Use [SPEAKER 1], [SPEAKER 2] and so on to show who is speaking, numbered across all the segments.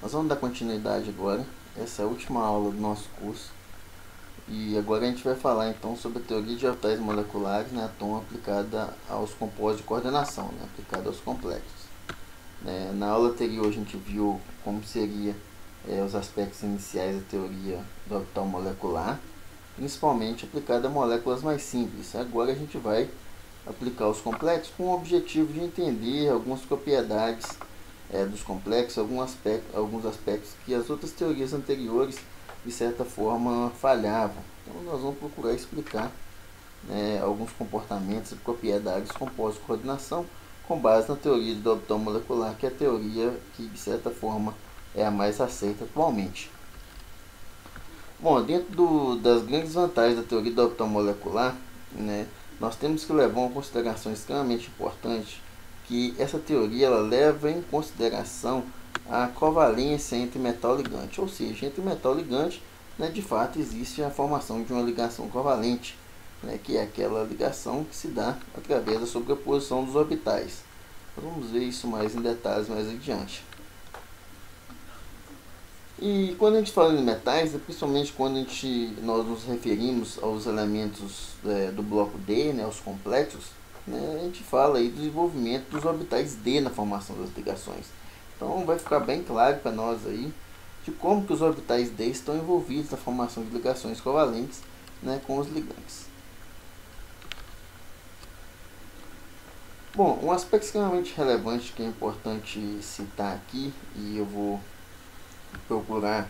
[SPEAKER 1] Nós vamos dar continuidade agora. Essa é a última aula do nosso curso. E agora a gente vai falar então sobre a teoria de orbitais moleculares, né, atom aplicada aos compostos de coordenação, né, aplicada aos complexos. Na aula anterior a gente viu como seria os aspectos iniciais da teoria do orbital molecular, principalmente aplicada a moléculas mais simples. Agora a gente vai aplicar os complexos com o objetivo de entender algumas propriedades dos complexos, alguns aspectos que as outras teorias anteriores de certa forma falhavam. Então nós vamos procurar explicar alguns comportamentos e propriedades dos compostos de coordenação com base na teoria do orbital molecular, que é a teoria que de certa forma é a mais aceita atualmente. Bom, dentro das grandes vantagens da teoria do orbital molecular, nós temos que levar uma consideração extremamente importante, que essa teoria ela leva em consideração a covalência entre metal ligante, ou seja, entre metal ligante, de fato existe a formação de uma ligação covalente, que é aquela ligação que se dá através da sobreposição dos orbitais. Vamos ver isso mais em detalhes mais adiante. E quando a gente fala em metais, principalmente quando nós nos referimos aos elementos do bloco D, os complexos, a gente fala aí do desenvolvimento dos orbitais D na formação das ligações. Então vai ficar bem claro para nós aí de como que os orbitais D estão envolvidos na formação de ligações covalentes com os ligantes. Bom, um aspecto extremamente relevante que é importante citar aqui, e eu vou procurar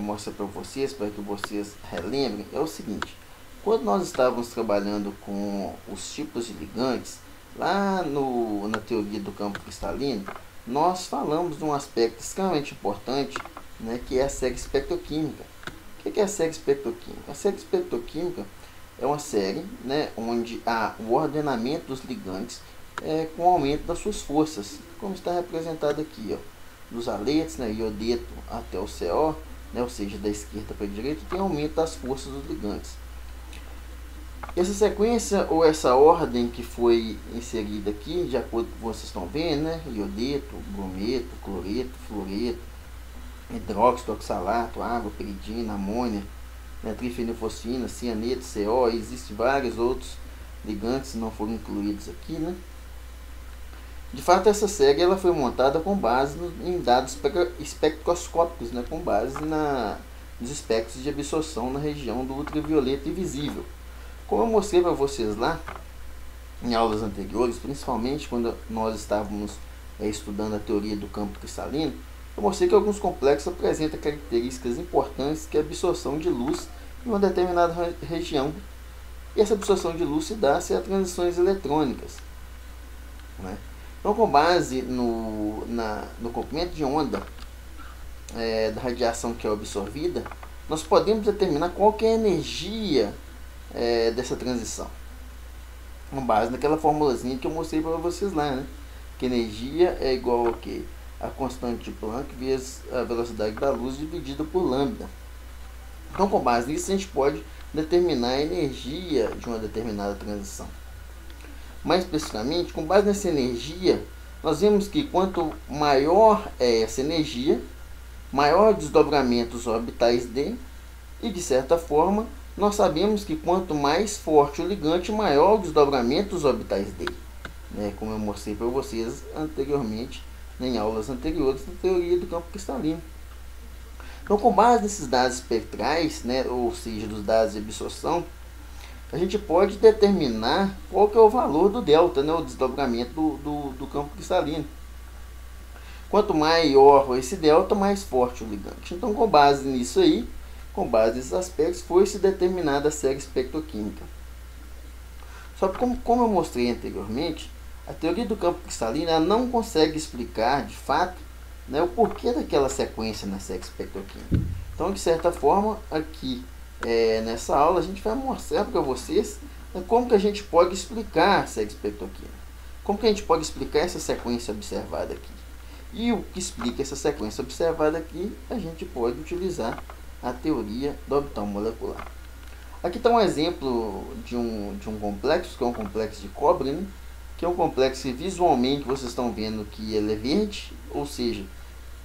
[SPEAKER 1] mostrar para vocês, para que vocês relembrem, é o seguinte: quando nós estávamos trabalhando com os tipos de ligantes, lá na teoria do campo cristalino, nós falamos de um aspecto extremamente importante, que é a série espectroquímica. O que é a série espectroquímica? A série espectroquímica é uma série onde há o ordenamento dos ligantes com o aumento das suas forças, como está representado aqui, dos aletos, iodeto até o CO, ou seja, da esquerda para a direita, tem aumento das forças dos ligantes. Essa sequência ou essa ordem que foi inserida aqui, de acordo com o que vocês estão vendo, iodeto, brometo, cloreto, fluoreto, hidróxido, oxalato, água, peridina, amônia, trifenilfosfina, cianeto, CO, existem vários outros ligantes que não foram incluídos aqui, De fato, essa série ela foi montada com base em dados espectroscópicos, com base nos espectros de absorção na região do ultravioleta invisível. Como eu mostrei para vocês lá em aulas anteriores, principalmente quando nós estávamos estudando a teoria do campo cristalino, eu mostrei que alguns complexos apresentam características importantes que é a absorção de luz em uma determinada região. E essa absorção de luz se dá a transições eletrônicas. Então, com base no comprimento de onda da radiação que é absorvida, nós podemos determinar qual que é a energia dessa transição. Com base naquela formulazinha que eu mostrei para vocês lá, que energia é igual ao quê? A constante de Planck vezes a velocidade da luz dividida por lambda. Então, com base nisso, a gente pode determinar a energia de uma determinada transição. Mais especificamente, com base nessa energia, nós vemos que quanto maior é essa energia, maior o desdobramento dos orbitais D, e de certa forma, nós sabemos que quanto mais forte o ligante, maior o desdobramento dos orbitais D, como eu mostrei para vocês anteriormente, em aulas anteriores da teoria do campo cristalino. Então, com base nesses dados espectrais, ou seja, dos dados de absorção, a gente pode determinar qual que é o valor do delta, o desdobramento do campo cristalino. Quanto maior esse delta, mais forte o ligante. Então, com base nisso aí, com base nesses aspectos, foi-se determinada a série espectroquímica. Só que, como eu mostrei anteriormente, a teoria do campo cristalino ela não consegue explicar, de fato, o porquê daquela sequência na série espectroquímica. Então, de certa forma, aqui nessa aula, a gente vai mostrar para vocês como que a gente pode explicar a série espectroquímica. Como que a gente pode explicar essa sequência observada aqui. E o que explica essa sequência observada aqui, a gente pode utilizar a teoria do orbital molecular. Aqui está um exemplo de um complexo, que é um complexo de cobre, que é um complexo que visualmente vocês estão vendo que ele é verde, ou seja,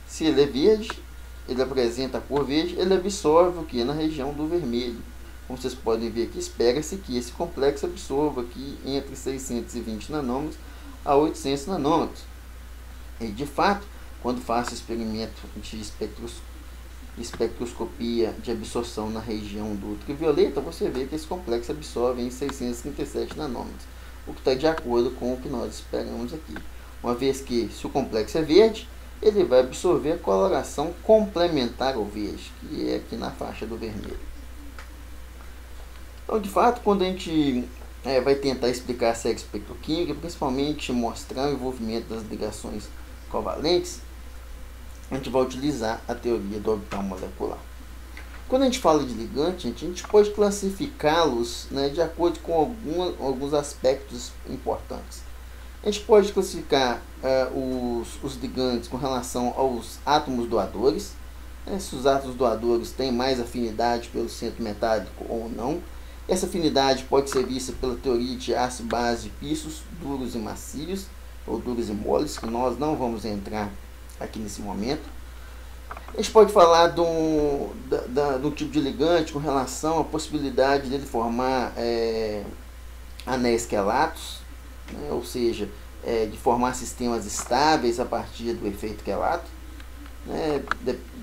[SPEAKER 1] Se ele é verde, ele apresenta a cor verde, ele absorve o que? Na região do vermelho. Como vocês podem ver aqui, espera-se que esse complexo absorva aqui entre 620 nanômetros a 800 nanômetros. E de fato, quando faço experimento de espectroscopia de absorção na região do ultravioleta, você vê que esse complexo absorve em 637 nanômetros, o que está de acordo com o que nós esperamos aqui. Uma vez que, se o complexo é verde, ele vai absorver a coloração complementar ao verde, que é aqui na faixa do vermelho. Então, de fato, quando a gente vai tentar explicar a série espectroquímica, principalmente mostrar o envolvimento das ligações covalentes, a gente vai utilizar a teoria do orbital molecular. Quando a gente fala de ligante, a gente pode classificá-los, né, de acordo com alguns aspectos importantes. A gente pode classificar os ligantes com relação aos átomos doadores, se os átomos doadores têm mais afinidade pelo centro metálico ou não. Essa afinidade pode ser vista pela teoria de ácido-base pistos duros e macios, ou duros e moles, que nós não vamos entrar aqui nesse momento. A gente pode falar do tipo de ligante com relação à possibilidade dele formar anéis quelatos, né? Ou seja, de formar sistemas estáveis a partir do efeito quelato, né?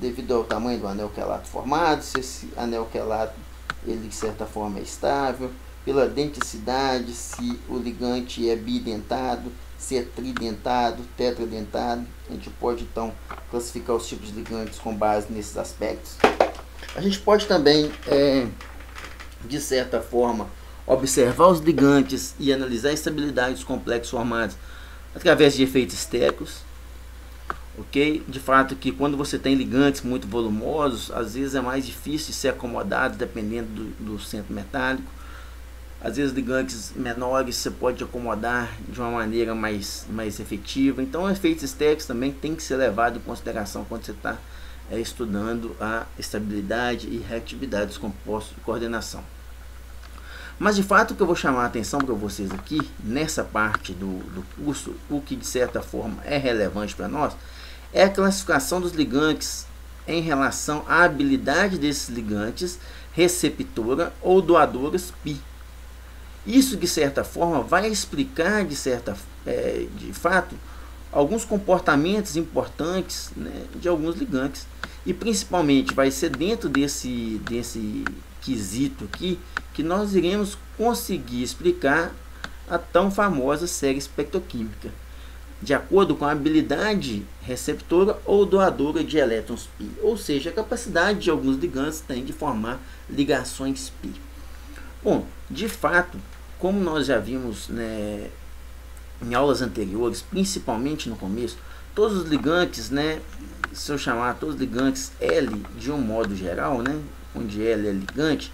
[SPEAKER 1] Devido ao tamanho do anel quelato formado, se esse anel quelato ele de certa forma é estável, pela denticidade, se o ligante é bidentado, se é tridentado, tetradentado. A gente pode então classificar os tipos de ligantes com base nesses aspectos. A gente pode também, de certa forma, observar os ligantes e analisar a estabilidade dos complexos formados através de efeitos estéricos. Ok? De fato que quando você tem ligantes muito volumosos, às vezes é mais difícil de ser acomodado dependendo do centro metálico. Às vezes ligantes menores você pode acomodar de uma maneira mais efetiva. Então efeitos estéricos também tem que ser levado em consideração quando você está estudando a estabilidade e reatividade dos compostos de coordenação. Mas de fato o que eu vou chamar a atenção para vocês aqui, nessa parte do curso, o que de certa forma é relevante para nós, é a classificação dos ligantes em relação à habilidade desses ligantes receptora ou doadoras π. Isso de certa forma vai explicar de fato alguns comportamentos importantes, né, de alguns ligantes, e principalmente vai ser dentro desse quesito aqui que nós iremos conseguir explicar a tão famosa série espectroquímica, de acordo com a habilidade receptora ou doadora de elétrons π, ou seja, a capacidade de alguns ligantes tem de formar ligações π. Bom, de fato, como nós já vimos, né, em aulas anteriores, principalmente no começo, todos os ligantes, né, se eu chamar todos os ligantes L de um modo geral, né, onde L é ligante,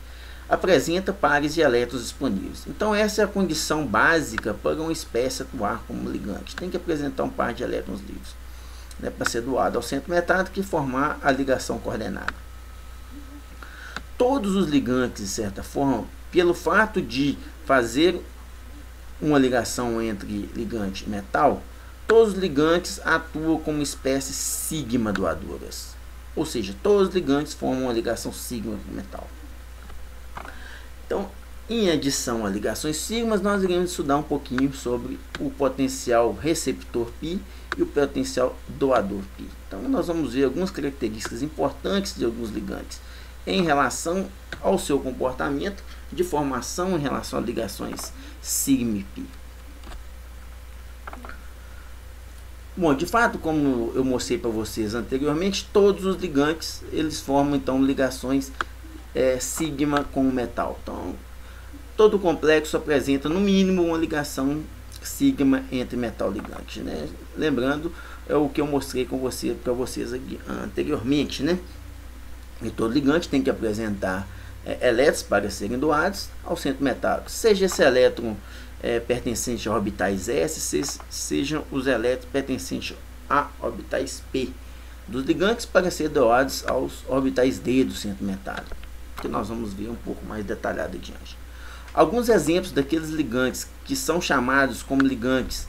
[SPEAKER 1] apresenta pares de elétrons disponíveis. Então essa é a condição básica para uma espécie atuar como ligante. Tem que apresentar um par de elétrons livres, né, para ser doado ao centro metálico e formar a ligação coordenada. Todos os ligantes, de certa forma, pelo fato de fazer uma ligação entre ligante e metal, todos os ligantes atuam como espécies sigma doadoras. Ou seja, todos os ligantes formam uma ligação sigma com metal. Então, em adição a ligações sigmas, nós iremos estudar um pouquinho sobre o potencial receptor π e o potencial doador π. Então, nós vamos ver algumas características importantes de alguns ligantes em relação ao seu comportamento de formação em relação a ligações sigma e π. Bom, de fato, como eu mostrei para vocês anteriormente, todos os ligantes eles formam então ligações sigma com o metal. Então, todo o complexo apresenta no mínimo uma ligação sigma entre metal ligante, né? Lembrando, é o que eu mostrei para vocês aqui anteriormente, né? E todo ligante tem que apresentar elétrons para serem doados ao centro metálico, seja esse elétron pertencente a orbitais S, sejam os elétrons pertencentes a orbitais P dos ligantes para ser doados aos orbitais D do centro metálico, que nós vamos ver um pouco mais detalhado adiante. Alguns exemplos daqueles ligantes que são chamados como ligantes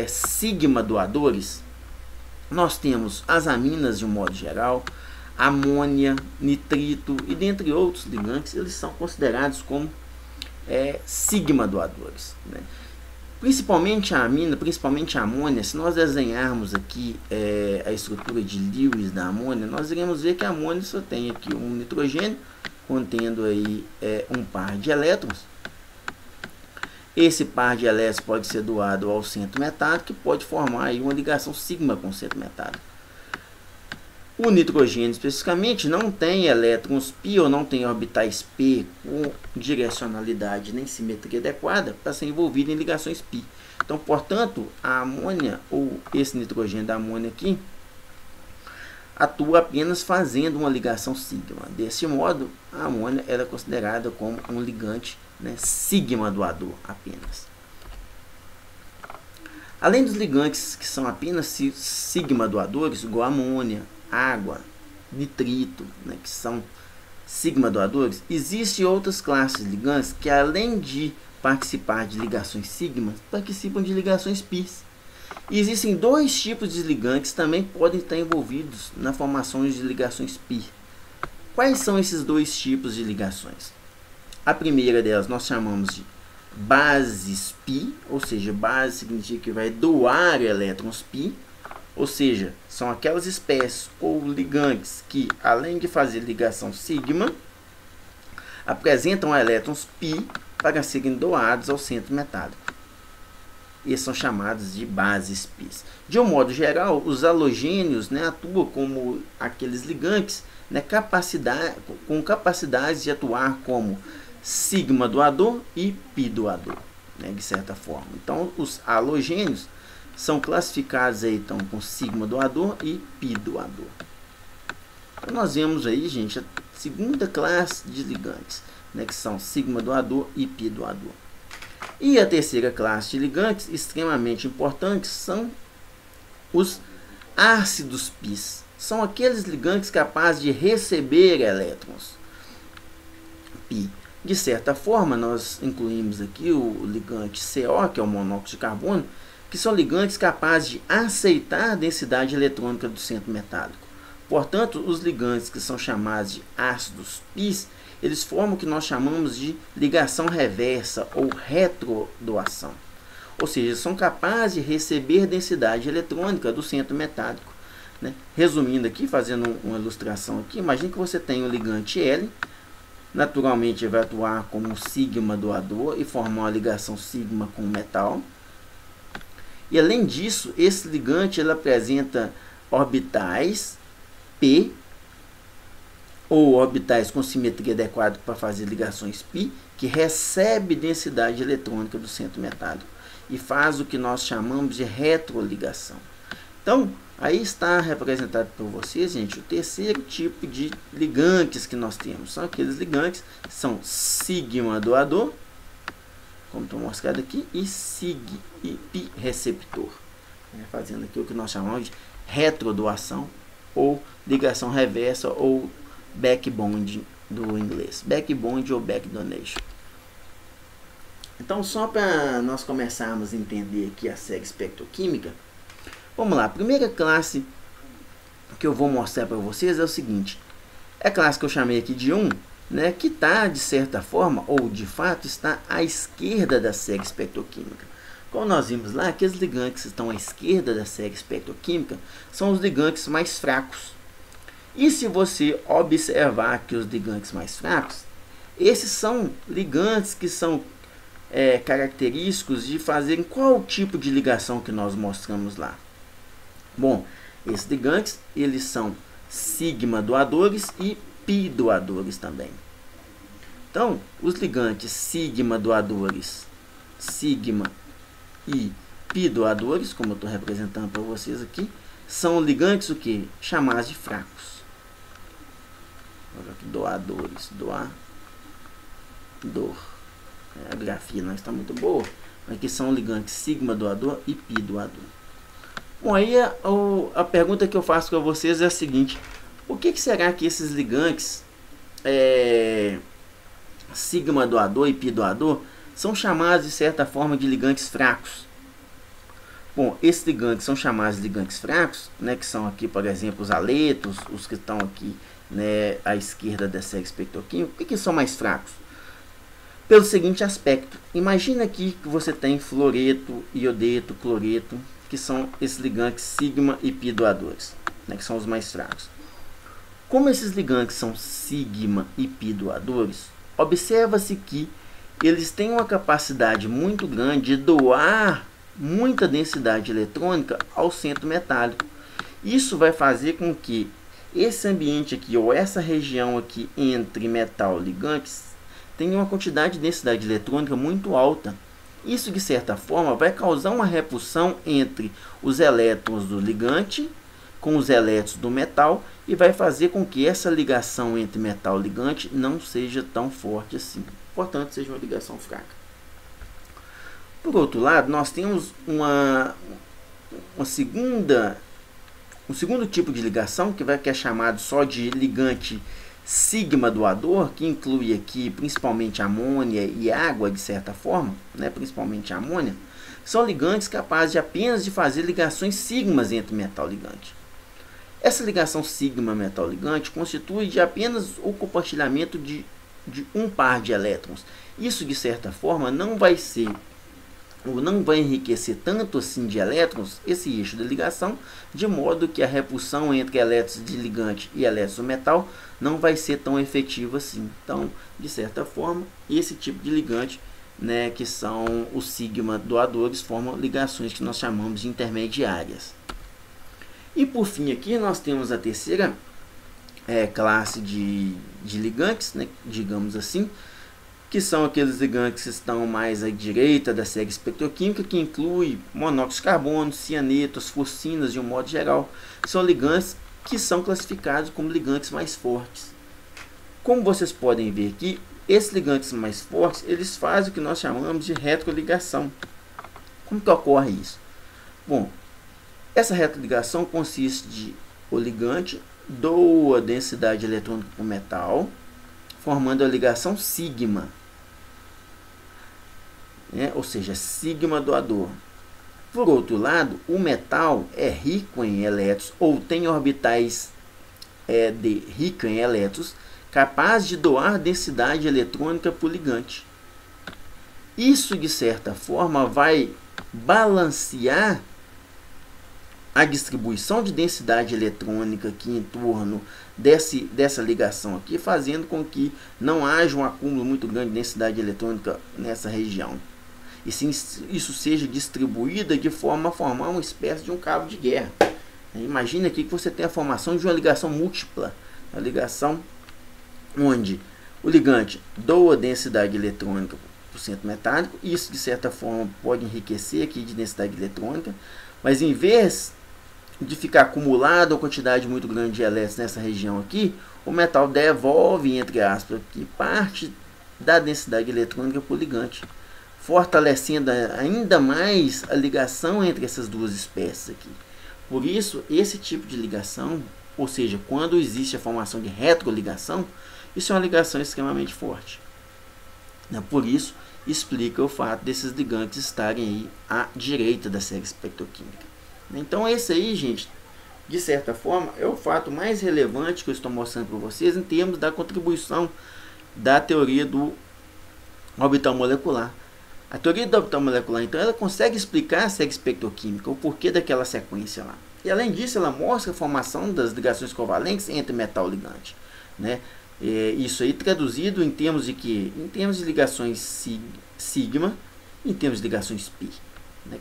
[SPEAKER 1] sigma doadores, nós temos as aminas de um modo geral, amônia, nitrito e dentre outros ligantes. Eles são considerados como sigma doadores, né? Principalmente a amina, principalmente a amônia. Se nós desenharmos aqui a estrutura de Lewis da amônia, nós iremos ver que a amônia só tem aqui um nitrogênio contendo aí um par de elétrons. Esse par de elétrons pode ser doado ao centro metálico, que pode formar aí uma ligação sigma com o centro metálico. O nitrogênio, especificamente, não tem elétrons π ou não tem orbitais p com direcionalidade nem simetria adequada para ser envolvido em ligações π. Então, portanto, a amônia, ou esse nitrogênio da amônia aqui, atua apenas fazendo uma ligação sigma. Desse modo, a amônia era considerada como um ligante, né, sigma doador apenas. Além dos ligantes que são apenas sigma doadores, igual amônia, água, nitrito, né, que são sigma doadores, existem outras classes de ligantes que, além de participar de ligações sigma, participam de ligações π. E existem dois tipos de ligantes que também podem estar envolvidos na formação de ligações π. Quais são esses dois tipos de ligações? A primeira delas nós chamamos de bases π, ou seja, base significa que vai doar elétrons π. Ou seja, são aquelas espécies ou ligantes que, além de fazer ligação sigma, apresentam elétrons π para serem doados ao centro metálico. Esses são chamados de bases π. De um modo geral, os halogênios, né, atuam como aqueles ligantes, né, com capacidade de atuar como sigma doador e π doador, né, de certa forma. Então, os halogênios são classificados aí, então, com sigma doador e π doador. Então, nós vemos aí, gente, a segunda classe de ligantes, né, que são sigma doador e π doador. E a terceira classe de ligantes, extremamente importantes, são os ácidos π. São aqueles ligantes capazes de receber elétrons π. De certa forma, nós incluímos aqui o ligante CO, que é o monóxido de carbono, que são ligantes capazes de aceitar a densidade eletrônica do centro metálico. Portanto, os ligantes que são chamados de ácidos π, eles formam o que nós chamamos de ligação reversa ou retrodoação. Ou seja, são capazes de receber densidade eletrônica do centro metálico, né? Resumindo aqui, fazendo uma ilustração aqui, imagine que você tem um ligante L, naturalmente vai atuar como um sigma doador e formar uma ligação sigma com o metal. E além disso, esse ligante ele apresenta orbitais P ou orbitais com simetria adequada para fazer ligações π, que recebe densidade eletrônica do centro metálico e faz o que nós chamamos de retroligação. Então, aí está representado por vocês, gente, o terceiro tipo de ligantes que nós temos. São aqueles ligantes que são sigma doador, como estou mostrando aqui, e sig e π receptor, fazendo aqui o que nós chamamos de retrodoação ou ligação reversa ou backbond do inglês, backbond ou back donation. Então, só para nós começarmos a entender aqui a série espectroquímica, vamos lá. A primeira classe que eu vou mostrar para vocês é o seguinte: é a classe que eu chamei aqui de 1, né, que está, de certa forma, ou de fato, está à esquerda da série espectroquímica. Como nós vimos lá, aqueles ligantes que estão à esquerda da série espectroquímica são os ligantes mais fracos. E se você observar aqui os ligantes mais fracos, esses são ligantes que são característicos de fazerem qual tipo de ligação que nós mostramos lá. Bom, esses ligantes, eles são sigma doadores e π doadores também. Então, os ligantes sigma doadores, sigma e π doadores, como eu estou representando para vocês aqui, são ligantes o que? Chamados de fracos. Doadores, doador. A grafia não está muito boa, mas aqui são ligantes sigma doador e π doador. Bom, aí a pergunta que eu faço para vocês é a seguinte: por que será que esses ligantes sigma doador e π doador são chamados de certa forma de ligantes fracos? Bom, esses ligantes são chamados de ligantes fracos, né, que são aqui, por exemplo, os haletos, os que estão aqui, né, à esquerda da série espectroquímica. Por que são mais fracos? Pelo seguinte aspecto: imagina aqui que você tem fluoreto, iodeto, cloreto, que são esses ligantes sigma e pi doadores, né, que são os mais fracos. Como esses ligantes são sigma e pi doadores, observa-se que eles têm uma capacidade muito grande de doar muita densidade eletrônica ao centro metálico. Isso vai fazer com que esse ambiente aqui, ou essa região aqui entre metal e ligantes, tenha uma quantidade de densidade eletrônica muito alta. Isso, de certa forma, vai causar uma repulsão entre os elétrons do ligante com os elétrons do metal e vai fazer com que essa ligação entre metal e ligante não seja tão forte assim. Portanto, seja uma ligação fraca. Por outro lado, nós temos um segundo tipo de ligação, que é chamado só de ligante sigma doador, que inclui aqui principalmente amônia e água, de certa forma, né, principalmente a amônia. São ligantes capazes de apenas de fazer ligações sigmas entre metal e ligante. Essa ligação sigma metal ligante constitui de apenas o compartilhamento de um par de elétrons. Isso, de certa forma, não vai enriquecer tanto assim de elétrons esse eixo de ligação, de modo que a repulsão entre elétrons de ligante e elétrons do metal não vai ser tão efetiva assim. Então, de certa forma, esse tipo de ligante, né, que são os sigma doadores, formam ligações que nós chamamos de intermediárias. E por fim aqui nós temos a terceira classe de ligantes, né, digamos assim, que são aqueles ligantes que estão mais à direita da série espectroquímica, que inclui monóxido de carbono, cianetos, fosfinas, de um modo geral. São ligantes que são classificados como ligantes mais fortes. Como vocês podem ver aqui, esses ligantes mais fortes, eles fazem o que nós chamamos de retroligação. Como que ocorre isso? Bom, essa retroligação consiste de o ligante doa densidade eletrônica para o metal, formando a ligação sigma, ou seja, sigma doador. Por outro lado, o metal é rico em elétrons, ou tem orbitais rico em elétrons, capaz de doar densidade eletrônica para o ligante. Isso, de certa forma, vai balancear a distribuição de densidade eletrônica aqui em torno dessa ligação aqui, fazendo com que não haja um acúmulo muito grande de densidade eletrônica nessa região. E sim, isso seja distribuída de forma a formar uma espécie de um cabo de guerra. Imagine aqui que você tem a formação de uma ligação múltipla, a ligação onde o ligante doa densidade eletrônica para o centro metálico. Isso, de certa forma, pode enriquecer aqui de densidade eletrônica, mas em vez de ficar acumulada uma quantidade muito grande de elétrons nessa região aqui, o metal devolve, entre aspas, aqui, parte da densidade eletrônica para o ligante, fortalecendo ainda mais a ligação entre essas duas espécies aqui. Por isso, esse tipo de ligação, ou seja, quando existe a formação de retroligação, isso é uma ligação extremamente forte. Por isso, explica o fato desses ligantes estarem aí à direita da série espectroquímica. Então esse aí, gente, de certa forma, é o fato mais relevante que eu estou mostrando para vocês em termos da contribuição da teoria do orbital molecular. A teoria do orbital molecular, então, ela consegue explicar a série espectroquímica, o porquê daquela sequência lá. E além disso, ela mostra a formação das ligações covalentes entre metal e ligante, né? Isso aí traduzido em termos de que? Em termos de ligações sigma, em termos de ligações pi.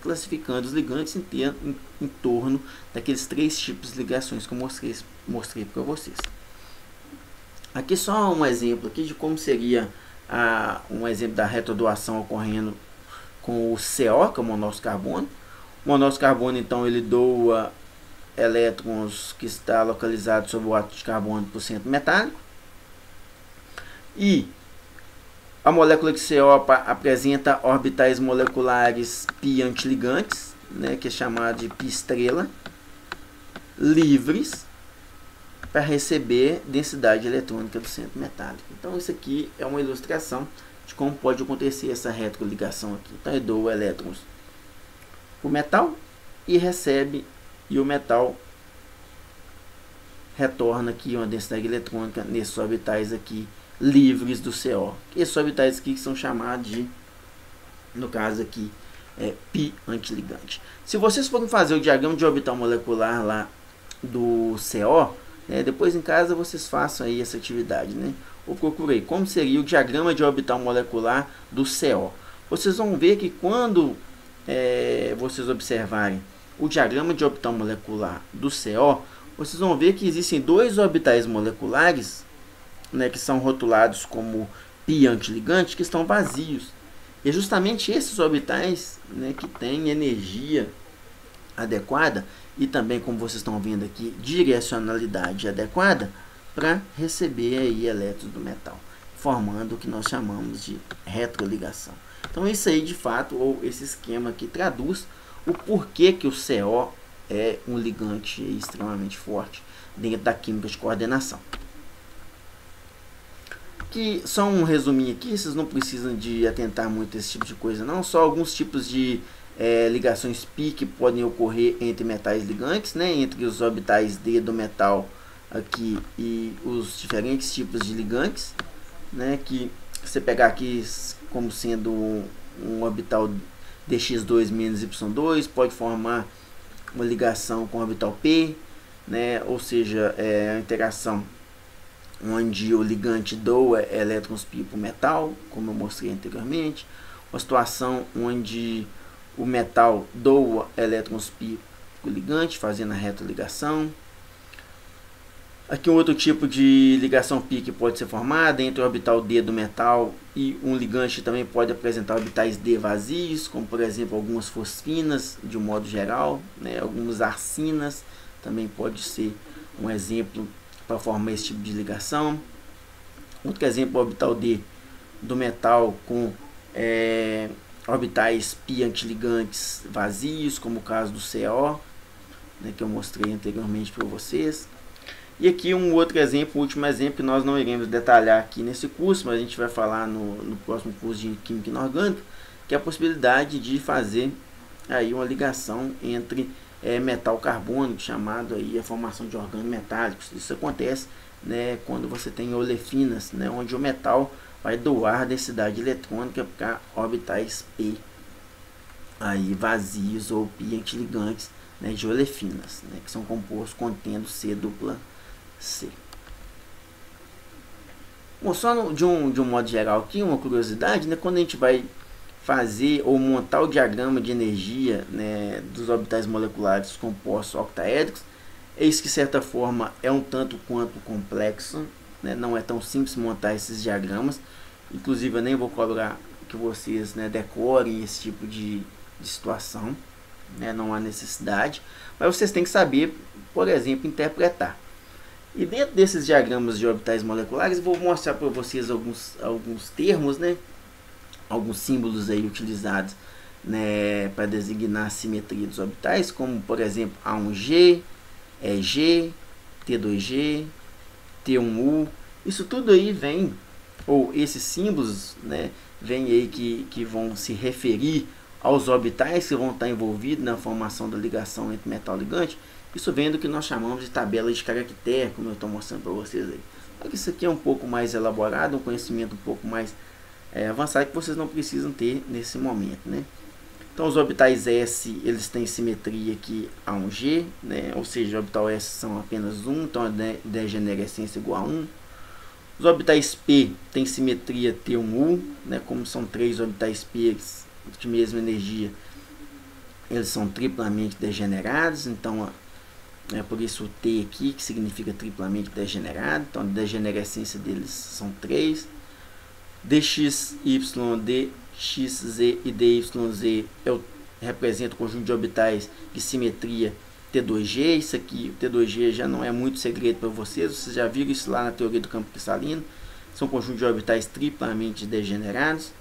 [SPEAKER 1] Classificando os ligantes em torno daqueles três tipos de ligações que eu mostrei para vocês. Aqui só um exemplo aqui de como seria um exemplo da retrodoação ocorrendo com o CO, que é o monóxido de carbono. O monóxido de carbono, então, ele doa elétrons que está localizado sobre o átomo de carbono para o centro metálico. E a molécula de CO apresenta orbitais moleculares pi antiligantes, que é chamado de pi estrela, livres para receber densidade eletrônica do centro metálico. Então isso aqui é uma ilustração de como pode acontecer essa retroligação aqui. Então eu dou elétrons para o metal e recebe, e o metal retorna aqui uma densidade eletrônica nesses orbitais aqui livres do CO. Esses orbitais aqui são chamados de, no caso aqui, pi antiligante. Se vocês forem fazer o diagrama de orbital molecular lá do CO, depois em casa vocês façam aí essa atividade, né? Eu procurei como seria o diagrama de orbital molecular do CO. Vocês vão ver que quando vocês observarem o diagrama de orbital molecular do CO, vocês vão ver que existem dois orbitais moleculares, né, que são rotulados como pi antiligante, que estão vazios. E é justamente esses orbitais, né, que têm energia adequada e também, como vocês estão vendo aqui, direcionalidade adequada para receber aí elétrons do metal, formando o que nós chamamos de retroligação. Então isso aí de fato, ou esse esquema aqui traduz o porquê que o CO é um ligante extremamente forte dentro da química de coordenação. Que só um resuminho aqui, vocês não precisam de atentar muito a esse tipo de coisa não, só alguns tipos de ligações pi que podem ocorrer entre metais ligantes, né, entre os orbitais D do metal aqui e os diferentes tipos de ligantes, né, que você pegar aqui como sendo um orbital dx2 menos y2 pode formar uma ligação com o orbital P, né, ou seja, a interação onde o ligante doa elétrons pi para o metal, como eu mostrei anteriormente, uma situação onde o metal doa elétrons pi para o ligante, fazendo a retroligação. Aqui um outro tipo de ligação pi que pode ser formada entre o orbital D do metal e um ligante também pode apresentar orbitais D vazios, como por exemplo algumas fosfinas de um modo geral, né, algumas arcinas também pode ser um exemplo para formar esse tipo de ligação. Outro exemplo, o orbital D do metal com orbitais pi antiligantes vazios, como o caso do CO, né, que eu mostrei anteriormente para vocês. E aqui um outro exemplo, o último exemplo, que nós não iremos detalhar aqui nesse curso, mas a gente vai falar no próximo curso de Química Inorgânica, que é a possibilidade de fazer aí uma ligação entre metal carbônico, chamado aí a formação de organometálicos. Isso acontece, né, quando você tem olefinas, né, onde o metal vai doar densidade eletrônica para orbitais P aí vazios ou pi antiligantes, né, de olefinas, né, que são compostos contendo C dupla C. Bom, só de um modo geral aqui, uma curiosidade, né, quando a gente vai fazer ou montar o diagrama de energia, né, dos orbitais moleculares compostos octaédricos, eis que de certa forma é um tanto quanto complexo, né, não é tão simples montar esses diagramas. Inclusive eu nem vou colocar que vocês, né, decorem esse tipo de situação, né, não há necessidade, mas vocês têm que saber, por exemplo, interpretar. E dentro desses diagramas de orbitais moleculares, eu vou mostrar para vocês alguns termos, né, alguns símbolos aí utilizados, né, para designar a simetria dos orbitais, como por exemplo A1G, EG, T2G, T1U. Isso tudo aí vem, ou esses símbolos, né, vem aí que vão se referir aos orbitais que vão estar envolvidos na formação da ligação entre metal e ligante. Isso vem do que nós chamamos de tabela de caractere, como eu estou mostrando para vocês aí. Só que isso aqui é um pouco mais elaborado, um conhecimento um pouco mais avançado, que vocês não precisam ter nesse momento, né? Então os orbitais S, eles têm simetria aqui a 1G, né? Ou seja, o orbital S são apenas 1, então a degenerescência é igual a 1. Os orbitais P têm simetria T1U, né? Como são 3 orbitais P de mesma energia, eles são triplamente degenerados, então é por isso o T aqui, que significa triplamente degenerado. Então a degenerescência deles são 3. DXY, DXZ e DYZ representa o conjunto de orbitais de simetria T2G. Isso aqui, o T2G já não é muito segredo para vocês já viram isso lá na teoria do campo cristalino. São conjuntos de orbitais triplamente degenerados.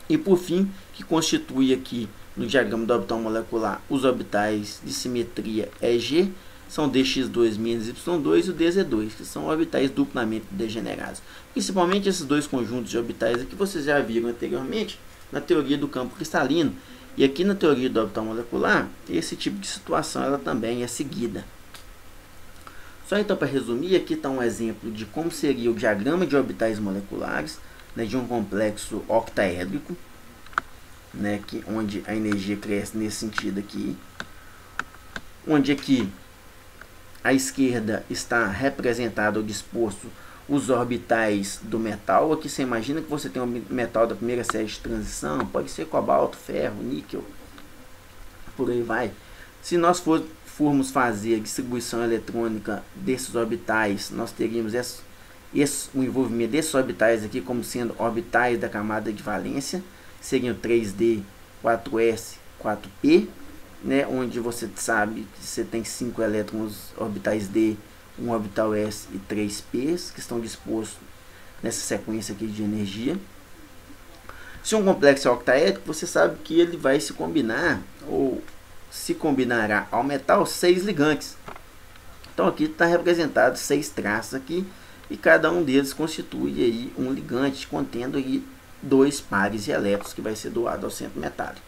[SPEAKER 1] E por fim, que constitui aqui no diagrama do orbital molecular os orbitais de simetria EG, são dx2 menos y2 e o dz2, que são orbitais duplamente degenerados. Principalmente esses dois conjuntos de orbitais aqui vocês já viram anteriormente na teoria do campo cristalino, E aqui na teoria do orbital molecular, esse tipo de situação ela também é seguida. Só então para resumir, aqui está um exemplo de como seria o diagrama de orbitais moleculares, né, de um complexo octaédrico, né, onde a energia cresce nesse sentido aqui, onde aqui à esquerda está representado ou disposto os orbitais do metal. Aqui você imagina que você tem um metal da primeira série de transição, pode ser cobalto, ferro, níquel, por aí vai. Se nós formos fazer a distribuição eletrônica desses orbitais, nós teríamos o envolvimento desses orbitais aqui como sendo orbitais da camada de valência, seriam 3D, 4S, 4P, né, onde você sabe que você tem 5 elétrons orbitais D, um orbital S e 3 P's que estão dispostos nessa sequência aqui de energia. Se um complexo é octaédrico, você sabe que ele vai se combinar, ou se combinará ao metal 6 ligantes. Então aqui está representado 6 traços aqui, e cada um deles constitui aí um ligante contendo aí 2 pares de elétrons que vai ser doado ao centro metálico.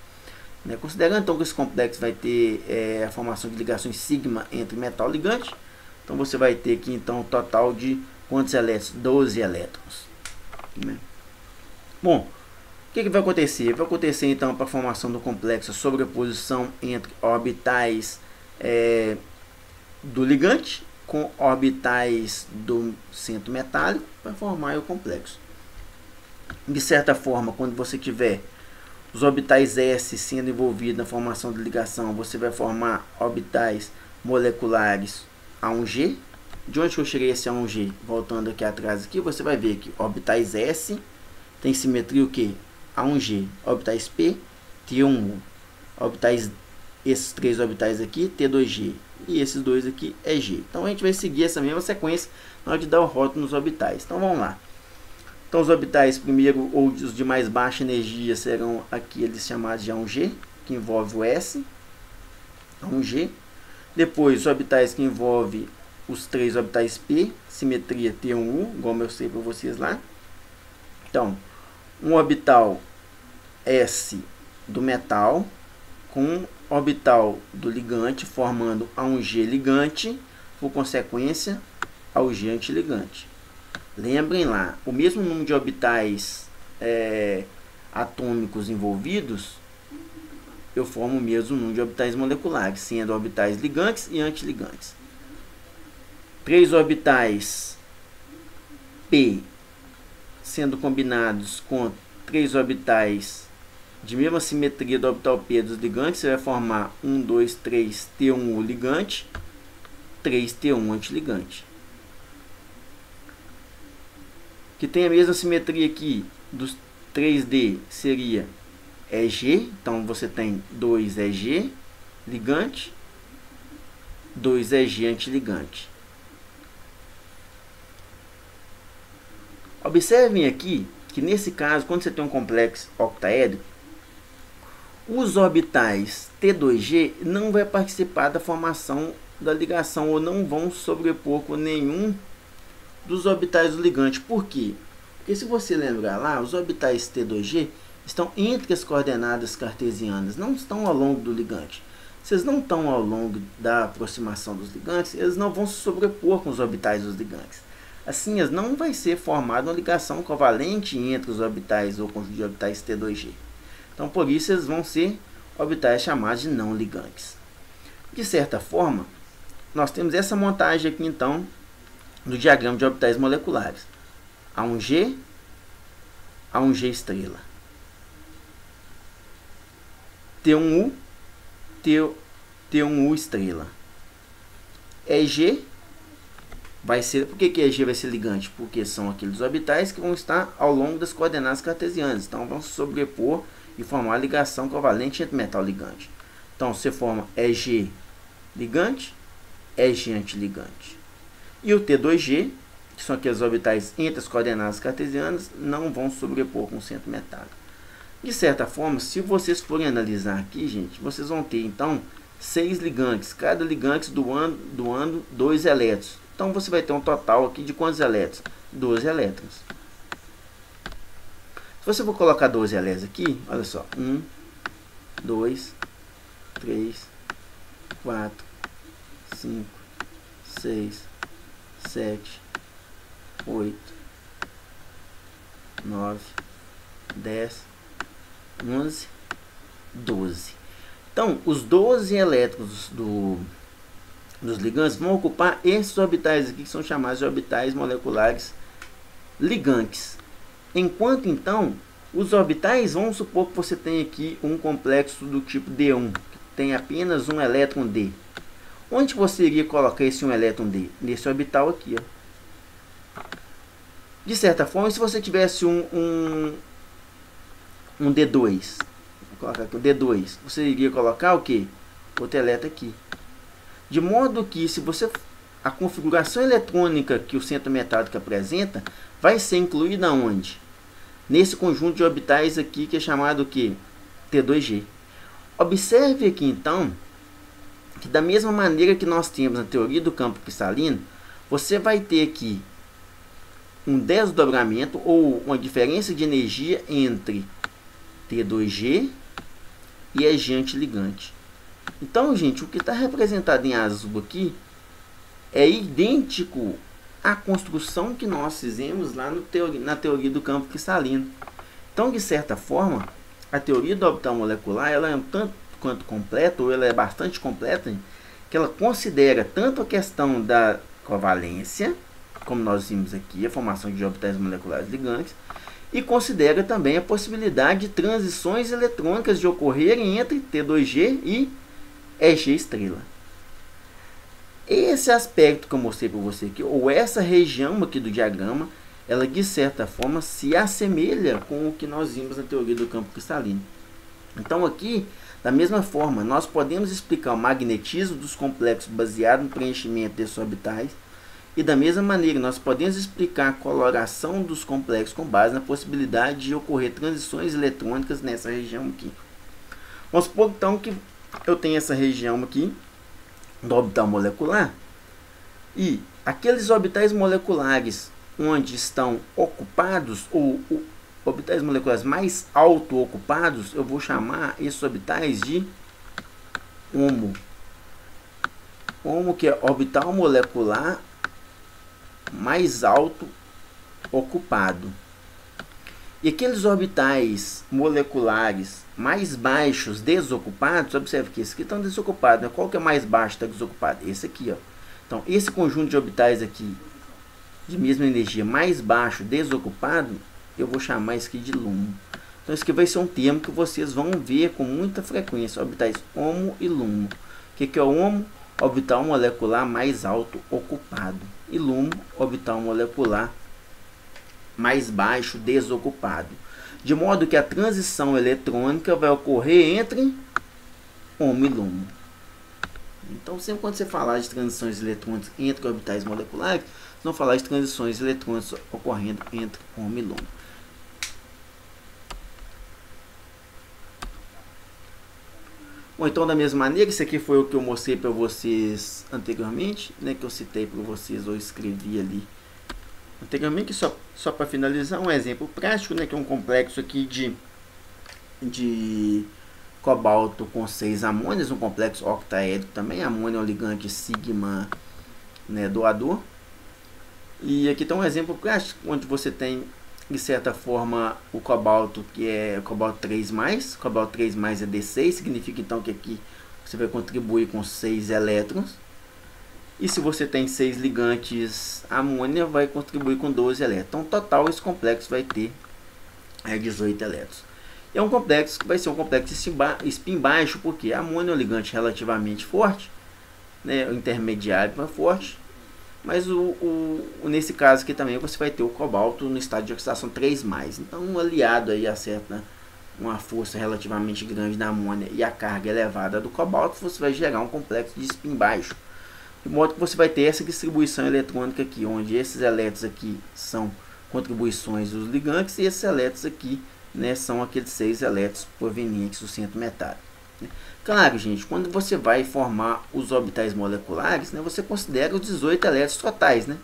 [SPEAKER 1] Né? Considerando então que esse complexo vai ter a formação de ligações sigma entre metal e ligante, então você vai ter aqui então um total de quantos elétrons? 12 elétrons. Né? Bom, o que vai acontecer? Vai acontecer então para a formação do complexo a sobreposição entre orbitais do ligante com orbitais do centro metálico para formar o complexo. De certa forma, quando você tiver os orbitais S sendo envolvidos na formação de ligação, você vai formar orbitais moleculares A1G. De onde eu cheguei esse A1G? Voltando aqui atrás, aqui, você vai ver que orbitais S tem simetria o que? A1G. Orbitais P, T1U. Orbitais, esses 3 orbitais aqui, T2G. E esses 2 aqui é G. Então a gente vai seguir essa mesma sequência na hora de dar o rótulo nos orbitais. Então vamos lá. Então os orbitais primeiro, ou os de mais baixa energia, serão aqui eles chamados de A1G, que envolve o S, A1G. Depois os orbitais que envolvem os 3 orbitais P, simetria T1U, igual eu mostrei para vocês lá. Então, um orbital S do metal com orbital do ligante, formando A1G ligante, por consequência, AUG antiligante. Lembrem lá, o mesmo número de orbitais atômicos envolvidos, eu formo o mesmo número de orbitais moleculares, sendo orbitais ligantes e antiligantes. 3 orbitais P sendo combinados com 3 orbitais de mesma simetria do orbital P dos ligantes, você vai formar 1, 2, 3 T1U ligante, 3 T1 antiligante. Que tem a mesma simetria aqui dos 3D seria EG, então você tem 2 EG ligante, 2 EG antiligante. Observem aqui que nesse caso, quando você tem um complexo octaédrico, os orbitais T2G não vai participar da formação da ligação, ou não vão sobrepor com nenhum dos orbitais do ligante. Por quê? Porque se você lembrar lá, os orbitais T2G estão entre as coordenadas cartesianas, não estão ao longo do ligante. Se eles não estão ao longo da aproximação dos ligantes, eles não vão se sobrepor com os orbitais dos ligantes. Assim, não vai ser formada uma ligação covalente entre os orbitais ou conjunto de orbitais T2G. Então, por isso, eles vão ser orbitais chamados de não ligantes. De certa forma, nós temos essa montagem aqui, então, do diagrama de orbitais moleculares. A1G, A1G estrela. T1U, T1U estrela. EG vai ser... Por que EG vai ser ligante? Porque são aqueles orbitais que vão estar ao longo das coordenadas cartesianas. Então, vão se sobrepor e formar a ligação covalente entre metal ligante. Então, você forma EG ligante, EG antiligante. E o T2G, que são aqueles orbitais entre as coordenadas cartesianas, não vão sobrepor com o centro metálico. De certa forma, se vocês forem analisar aqui, gente, vocês vão ter, então, 6 ligantes. Cada ligante doando 2 elétrons. Então, você vai ter um total aqui de quantos elétrons? 12 elétrons. Se você for colocar 12 elétrons aqui, olha só, 1, 2, 3, 4, 5, 6, 7, 8, 9, 10, 11, 12. Então, os 12 elétrons dos ligantes vão ocupar esses orbitais aqui, que são chamados de orbitais moleculares ligantes. Enquanto, então, os orbitais, vamos supor que você tem aqui um complexo do tipo D1, que tem apenas um elétron D. Onde você iria colocar esse um elétron D? Nesse orbital aqui, ó. De certa forma, se você tivesse um D2, vou colocar aqui o D2, você iria colocar o que? Outro elétron aqui. De modo que, se você a configuração eletrônica que o centro metálico apresenta vai ser incluída onde? Nesse conjunto de orbitais aqui, que é chamado o que? T2G. Observe aqui então que, da mesma maneira que nós temos na teoria do campo cristalino, você vai ter aqui um desdobramento ou uma diferença de energia entre T2G e agente ligante. Então, gente, o que está representado em azul aqui é idêntico à construção que nós fizemos lá na teoria do campo cristalino. Então, de certa forma, a teoria do orbital molecular ela é um tanto quanto completa, ou ela é bastante completa, que ela considera tanto a questão da covalência, como nós vimos aqui, a formação de orbitais moleculares ligantes, e considera também a possibilidade de transições eletrônicas de ocorrerem entre T2G e EG estrela. Esse aspecto que eu mostrei para você aqui, ou essa região aqui do diagrama, ela de certa forma se assemelha com o que nós vimos na teoria do campo cristalino. Então aqui, da mesma forma, nós podemos explicar o magnetismo dos complexos baseado no preenchimento desses orbitais, e da mesma maneira nós podemos explicar a coloração dos complexos com base na possibilidade de ocorrer transições eletrônicas nessa região aqui. Vamos supor então que eu tenho essa região aqui do orbital molecular, e aqueles orbitais moleculares onde estão ocupados, ou orbitais moleculares mais auto-ocupados, eu vou chamar esses orbitais de HOMO. HOMO, que é orbital molecular mais alto ocupado. E aqueles orbitais moleculares mais baixos desocupados, observe que esses aqui estão desocupados, né? Qual que é mais baixo está desocupado? Esse aqui, ó. Então, esse conjunto de orbitais aqui de mesma energia mais baixo desocupado, eu vou chamar isso aqui de LUMO. Então, isso aqui vai ser um termo que vocês vão ver com muita frequência, orbitais HOMO e LUMO. O que é o HOMO? Orbital molecular mais alto ocupado. E LUMO, orbital molecular mais baixo desocupado. De modo que a transição eletrônica vai ocorrer entre HOMO e LUMO. Então, sempre quando você falar de transições eletrônicas entre orbitais moleculares, não falar de transições eletrônicas ocorrendo entre HOMO e LUMO. Bom, então da mesma maneira, isso aqui foi o que eu mostrei para vocês anteriormente, né, que eu citei para vocês, ou escrevi ali anteriormente, só para finalizar, um exemplo prático, né, que é um complexo aqui de cobalto com 6 amônias, um complexo octaédrico também, amônio é um ligante sigma, né, doador. E aqui está um exemplo prático, onde você tem, de certa forma, o cobalto, que é o cobalto 3+, cobalto 3+ é D6, significa então que aqui você vai contribuir com 6 elétrons. E se você tem 6 ligantes amônia, vai contribuir com 12 elétrons. Então, total, esse complexo vai ter 18 elétrons. É um complexo que vai ser um complexo de spin baixo, porque a amônia é um ligante relativamente forte, né, o intermediário é forte. Mas nesse caso aqui também você vai ter o cobalto no estado de oxidação 3+. Então, aliado aí a certa uma força relativamente grande da amônia e a carga elevada do cobalto, você vai gerar um complexo de spin baixo. De modo que você vai ter essa distribuição eletrônica aqui, onde esses elétrons aqui são contribuições dos ligantes e esses elétrons aqui, né, são aqueles 6 elétrons provenientes do centro metálico. Claro, gente, quando você vai formar os orbitais moleculares, né, você considera os 18 elétrons totais, né?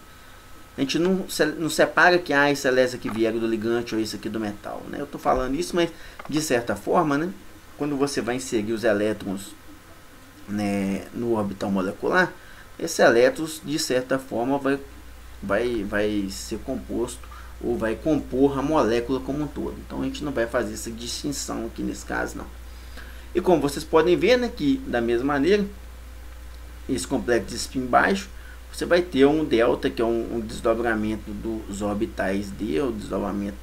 [SPEAKER 1] A gente não separa que esse elétron aqui vieram do ligante ou esse aqui do metal, né? Eu estou falando isso, mas de certa forma, né, quando você vai inserir os elétrons, né, no orbital molecular, esses elétrons de certa forma vai ser composto ou vai compor a molécula como um todo. Então a gente não vai fazer essa distinção aqui nesse caso não. E como vocês podem ver, né, que da mesma maneira, esse complexo de spin baixo, você vai ter um delta, que é um desdobramento dos orbitais D, o desdobramento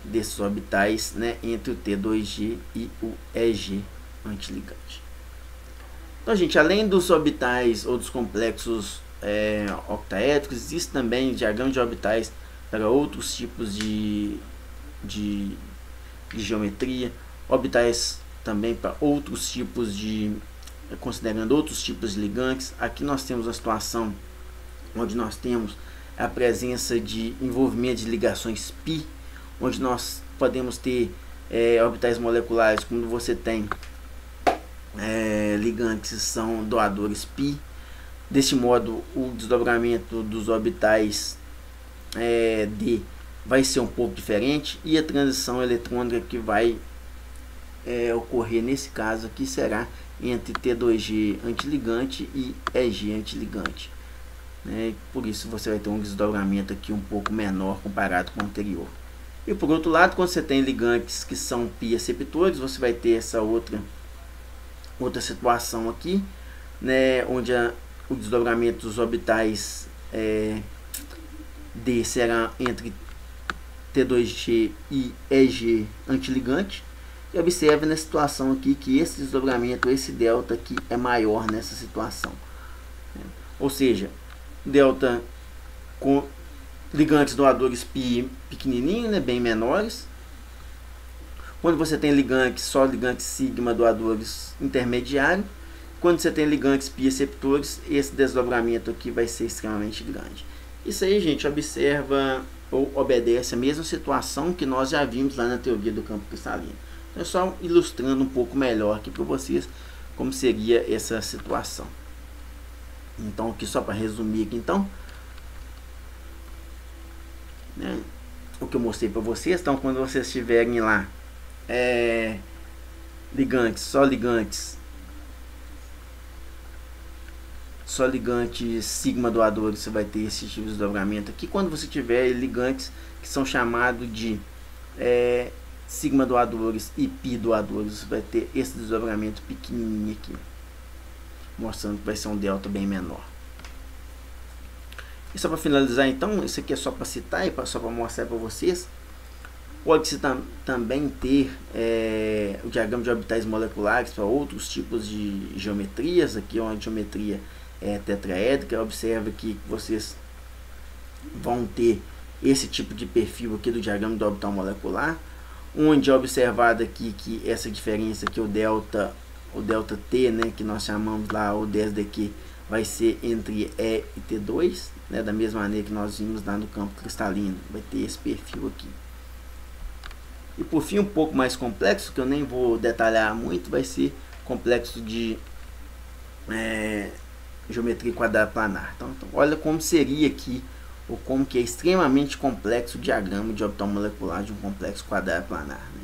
[SPEAKER 1] desses orbitais, né, entre o T2G e o EG antiligante. Então, gente, além dos orbitais ou dos complexos octaédricos, existe também diagrama de orbitais para outros tipos de geometria, orbitais também para outros tipos considerando outros tipos de ligantes. Aqui nós temos a situação onde nós temos a presença de envolvimento de ligações π, onde nós podemos ter orbitais moleculares, quando você tem ligantes que são doadores π. Deste modo, o desdobramento dos orbitais D vai ser um pouco diferente, e a transição eletrônica que vai ocorrer nesse caso aqui será entre T2G antiligante e EG antiligante, né? Por isso você vai ter um desdobramento aqui um pouco menor comparado com o anterior. E por outro lado, quando você tem ligantes que são π aceptores, você vai ter essa outra situação aqui, né, onde o desdobramento dos orbitais D será entre T2G e EG antiligante. E observe na situação aqui que esse desdobramento, esse delta aqui é maior nessa situação, ou seja, delta com ligantes doadores π pequenininho, né, bem menores. Quando você tem ligantes, só ligantes sigma doadores intermediário. Quando você tem ligantes π aceptores, esse desdobramento aqui vai ser extremamente grande. Isso aí, gente, observa ou obedece a mesma situação que nós já vimos lá na teoria do campo cristalino. Então, é só ilustrando um pouco melhor aqui para vocês como seria essa situação. Então, aqui só para resumir aqui, então, né, o que eu mostrei para vocês. Então, quando vocês tiverem lá ligantes, só ligantes sigma doadores, você vai ter esse tipo de desdobramento aqui. Quando você tiver ligantes que são chamados de sigma doadores e π doadores, você vai ter esse desdobramento pequenininho aqui, mostrando que vai ser um delta bem menor. E só para finalizar, então, isso aqui é só para citar e só para mostrar para vocês. Pode-se também ter o diagrama de orbitais moleculares para outros tipos de geometrias. Aqui é uma geometria tetraédrica. Observe que vocês vão ter esse tipo de perfil aqui do diagrama do orbital molecular, onde é observado aqui que essa diferença aqui, o delta T, né, que nós chamamos lá o 10dq, vai ser entre E e T2, né, da mesma maneira que nós vimos lá no campo cristalino, vai ter esse perfil aqui. E por fim, um pouco mais complexo, que eu nem vou detalhar muito, vai ser complexo de geometria quadraplanar. Então, olha como seria aqui, ou como que é extremamente complexo o diagrama de orbital molecular de um complexo quadraplanar, né?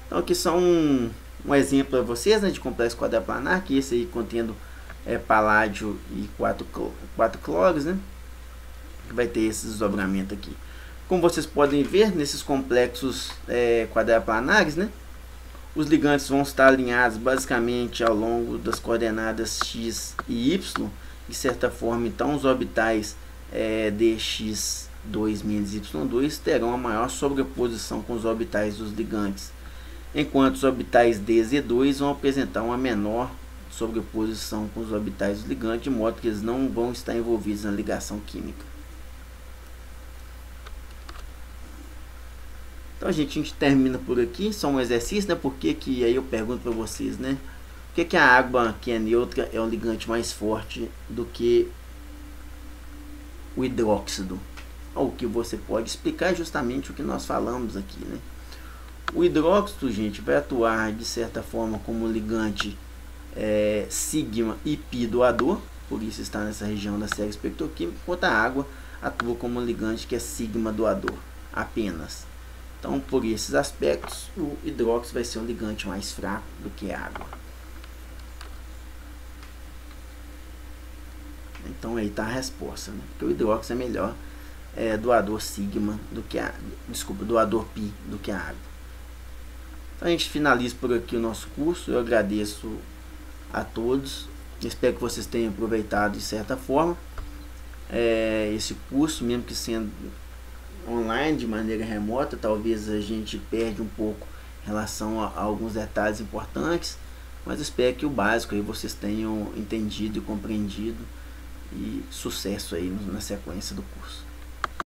[SPEAKER 1] Então, aqui são um exemplo para vocês, né, de complexo quadraplanar, que esse aí contendo paládio e 4 cloros, né? Vai ter esse desdobramento aqui. Como vocês podem ver, nesses complexos quadraplanares, né, os ligantes vão estar alinhados basicamente ao longo das coordenadas x e y. De certa forma, então, os orbitais dx2 menos y2 terão a maior sobreposição com os orbitais dos ligantes, enquanto os orbitais dz2 vão apresentar uma menor sobreposição com os orbitais dos ligantes, de modo que eles não vão estar envolvidos na ligação química. Então, a gente termina por aqui. Só um exercício, né? Porque que aí eu pergunto para vocês, né? Por que a água, que é neutra, é um ligante mais forte do que o hidróxido? O que você pode explicar é justamente o que nós falamos aqui, né? O hidróxido, gente, vai atuar de certa forma como ligante sigma e π doador, por isso está nessa região da série espectroquímica, enquanto a água atua como ligante que é sigma doador apenas. Então, por esses aspectos, o hidróxido vai ser um ligante mais fraco do que a água. Então aí está a resposta, né? Porque o hidróxido é melhor doador sigma do que doador pi do que a água. Então a gente finaliza por aqui o nosso curso. Eu agradeço a todos. Espero que vocês tenham aproveitado de certa forma esse curso, mesmo que sendo online, de maneira remota. Talvez a gente perde um pouco em relação a alguns detalhes importantes, mas espero que o básico aí vocês tenham entendido e compreendido, e sucesso aí na sequência do curso.